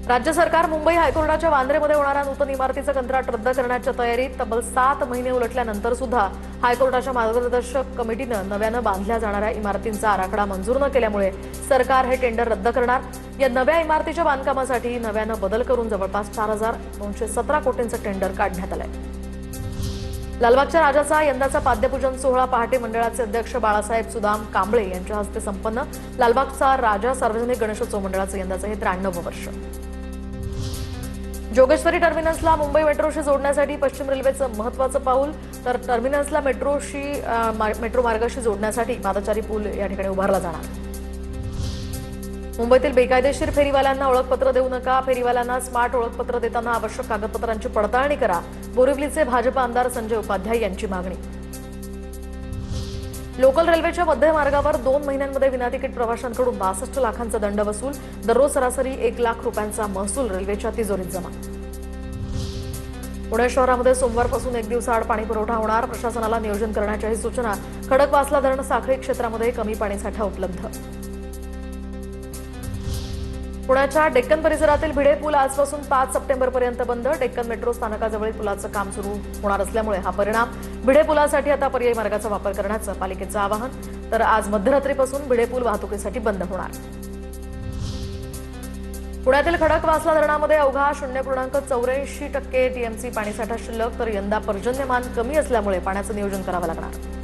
राज्य सरकार मुंबई हायकोर्टाच्या वांद्रेमध्ये होणाऱ्या नूतन इमारतीचं कंत्राट रद्द करण्याच्या तयारीत तब्बल 7 महिने उलटल्यानंतर सुद्धा हायकोर्टाच्या मार्गदर्शक कमिटीनं नव्यानं बांधल्या जाणाऱ्या इमारतींचा आराखडा मंजूर न केल्यामुळे सरकार हे टेंडर रद्द करणार। या नव्या इमारतीच्या बांधकामासाठी नव्यानं बदल करून जवळपास 4,217 कोटींचं टेंडर काढण्यात आलंय। लालबागच्या राजाचा यंदाचा पाद्यपूजन सोहळा पहाटे मंडळाचे अध्यक्ष बाळासाहेब सुदाम कांबळे यांच्या हस्ते संपन्न। लालबागचा राजा सार्वजनिक गणेशोत्सव मंडळाचं यंदाचं हे 93वं वर्ष। जोगेश्वरी टर्मिनसला मुंबई मेट्रोशी जोडण्यासाठी पश्चिम रेल्वेचं महत्त्वाचं पाऊल। तर टर्मिनसला मेट्रो मार्गाशी जोडण्यासाठी पादचारी पूल या ठिकाणी उभारला जाणार। मुंबईतील बेकायदेशीर फेरीवाल्यांना ओळखपत्र देऊ नका। फेरीवाल्यांना स्मार्ट ओळखपत्र देताना आवश्यक कागदपत्रांची पडताळणी करा। बोरिवलीचे भाजप आमदार संजय उपाध्याय यांची मागणी। लोकल रेल्वेच्या मध्य मार्गावर 2 महिन्यांमध्ये विनातिकीट प्रवाशांकडून 62 लाखांचा दंड वसूल। दररोज सरासरी 1 लाख रुपयांचा महसूल रेल्वेच्या तिजोरीत जमा। पुणे शहरामध्ये सोमवारपासून 1 दिवसाआड पाणी पुरवठा होणार। प्रशासनाला नियोजन करण्याच्याही सूचना। खडकवासला धरण साखळी क्षेत्रामध्ये कमी पाणीसाठा उपलब्ध। पुण्याच्या डेक्कन परिसरातील भिडे पूल आजपासून 5 सप्टेंबरपर्यंत बंद। डेक्कन मेट्रो स्थानकाजवळील पुलाचं काम सुरू होणार असल्यामुळे हा परिणाम। भिडे पुलासाठी आता पर्यायी मार्गाचा वापर करण्याचं पालिकेचं आवाहन। तर आज मध्यरात्रीपासून भिडे पूल वाहतुकीसाठी बंद होणार। पुण्यातील खडकवासला धरणामध्ये अवघा 0.84% टीएमसी पाणीसाठा शिल्लक। तर यंदा पर्जन्यमान कमी असल्यामुळे पाण्याचं नियोजन करावं लागणार।